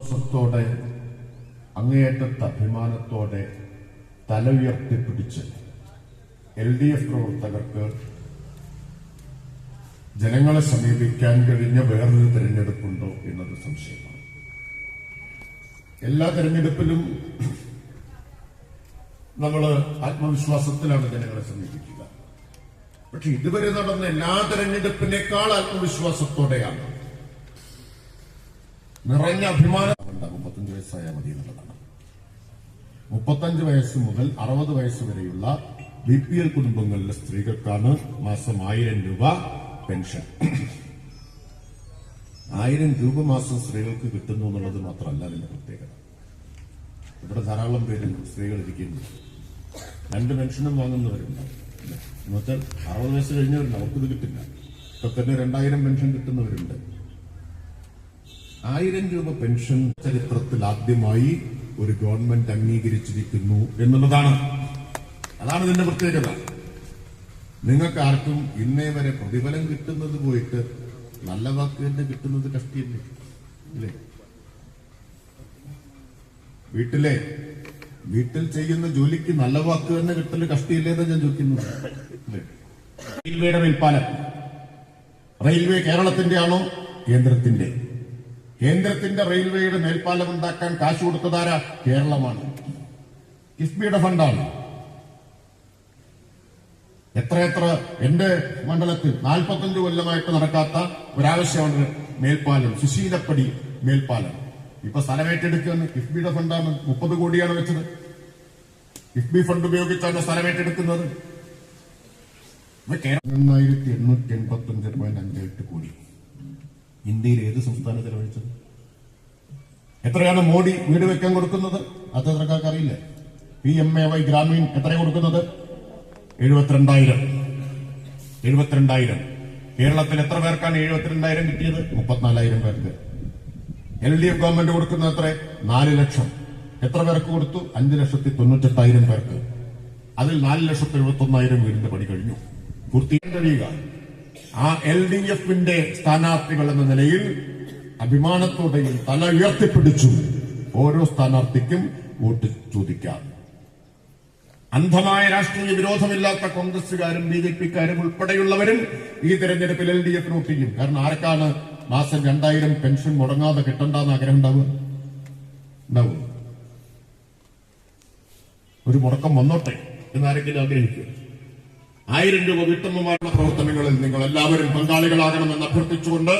സ്വത്തോടെ അങ്ങേയറ്റത്തെ അഭിമാനത്തോടെ തല ഉയർത്തിപ്പിടിച്ച് LDF പ്രവർത്തകർക്ക് ജനങ്ങളെ സമീപിക്കാൻ കഴിഞ്ഞ വേറൊരു തെരഞ്ഞെടുപ്പുണ്ടോ എന്നത് സംശയമാണ്. എല്ലാ തെരഞ്ഞെടുപ്പിലും നമ്മൾ ആത്മവിശ്വാസത്തിലാണ് ജനങ്ങളെ സമീപിക്കുക. പക്ഷെ ഇതുവരെ നടന്ന എല്ലാ തെരഞ്ഞെടുപ്പിനേക്കാൾ ആത്മവിശ്വാസത്തോടെയാണ്, നിറഞ്ഞ അഭിമാനം. 35 വയസ്സായാൽ മതി എന്നുള്ളതാണ്. 35 വയസ്സ് മുതൽ 60 വയസ്സ് വരെയുള്ള BPL കുടുംബങ്ങളിലെ സ്ത്രീകൾക്കാണ് മാസം 1000 രൂപ പെൻഷൻ. 1000 രൂപ മാസം സ്ത്രീകൾക്ക് കിട്ടുന്നു എന്നുള്ളത് മാത്രമല്ല അതിന്റെ പ്രത്യേകത. ഇവിടെ ധാരാളം പേര് സ്ത്രീകൾ ഇരിക്കുന്നു, 2 പെൻഷനും വാങ്ങുന്നവരുണ്ട്. എന്നുവെച്ചാൽ 60 വയസ്സ് കഴിഞ്ഞവരുണ്ട്, അവർക്കിത് കിട്ടില്ല. ഇപ്പൊ തന്നെ 2000 പെൻഷൻ കിട്ടുന്നവരുണ്ട്. 1000 രൂപ പെൻഷൻ ചരിത്രത്തിൽ ആദ്യമായി ഒരു ഗവൺമെന്റ് അംഗീകരിച്ചിരിക്കുന്നു എന്നുള്ളതാണ്. അതാണ് ഇതിന്റെ പ്രത്യേകത. നിങ്ങൾക്ക് ആർക്കും ഇന്നേ വരെ പ്രതിഫലം കിട്ടുന്നത് പോയിട്ട് നല്ല വാക്ക് തന്നെ കിട്ടുന്നത് കഷ്ടിയല്ലേ? ഇല്ലേ? വീട്ടിൽ ചെയ്യുന്ന ജോലിക്ക് നല്ല വാക്ക് തന്നെ കിട്ടല് കഷ്ടിയില്ലേന്ന് ഞാൻ ചോദിക്കുന്നത്. റെയിൽവേയുടെ മേൽപ്പാലം, റെയിൽവേ കേരളത്തിന്റെ ആണോ കേന്ദ്രത്തിന്റെ? കേന്ദ്രത്തിന്റെ റെയിൽവേയുടെ മേൽപ്പാലം ഉണ്ടാക്കാൻ കാശ് കൊടുത്തതാരാ? കേരളമാണ്. കിഫ്ബിയുടെ ഫണ്ടാണ്. എത്രയെത്ര എന്റെ മണ്ഡലത്തിൽ 45 കൊല്ലമായിട്ട് നടക്കാത്ത ഒരാവശ്യമാണ് മേൽപ്പാലം, സുശീലപ്പടി മേൽപ്പാലം. ഇപ്പൊ സ്ഥലമേറ്റെടുക്കുകയാണ്, കിഫ്ബിയുടെ ഫണ്ടാണ്. 30 കോടിയാണ് വെച്ചത്. കിഫ്ബി ഫണ്ട് ഉപയോഗിച്ചാണ് സ്ഥലമേറ്റെടുക്കുന്നത്. 1885.58 കോടി ഇന്ത്യയിൽ ഏത് സംസ്ഥാനം ചെലവഴിച്ചത്? എത്രയാണ് മോഡി വീട് വെക്കാൻ കൊടുക്കുന്നത്? അത് എത്രക്കാർക്ക് അറിയില്ല. PMAY ഗ്രാമീൺ എത്ര കൊടുക്കുന്നത്? 72,000. കേരളത്തിൽ എത്ര പേർക്കാണ് 72,000 കിട്ടിയത്? 34,000 പേർക്ക്. LDF ഗവൺമെന്റ് കൊടുക്കുന്നത് എത്ര? 4 ലക്ഷം. എത്ര പേർക്ക് കൊടുത്തു? 5,98,000 പേർക്ക്. അതിൽ 4,71,000 വീടിന്റെ പണി കഴിഞ്ഞു. പൂർത്തീകരിക്കുക. ആ LDFന്റെ സ്ഥാനാർത്ഥികൾ എന്ന നിലയിൽ അഭിമാനത്തോടെയും തല ഉയർത്തിപ്പിടിച്ചു ഓരോ സ്ഥാനാർത്ഥിക്കും വോട്ട് ചോദിക്കാം. അന്ധമായ രാഷ്ട്രീയ വിരോധമില്ലാത്ത കോൺഗ്രസുകാരും BJPക്കാരും ഉൾപ്പെടെയുള്ളവരും ഈ തെരഞ്ഞെടുപ്പിൽ LDF വോട്ട് ചെയ്യും. കാരണം ആർക്കാണ് മാസം 2000 പെൻഷൻ മുടങ്ങാതെ കിട്ടണ്ടെന്ന് ആഗ്രഹം ഉണ്ടാവും? ഒരു മുടക്കം വന്നോട്ടെ എന്നാരെങ്കിലും ആഗ്രഹിക്കും. 1000 രൂപ വീട്ടമ്മമാരുടെ പ്രവർത്തനങ്ങളിൽ നിങ്ങൾ എല്ലാവരും പങ്കാളികളാകണമെന്ന് അഭ്യർത്ഥിച്ചുകൊണ്ട്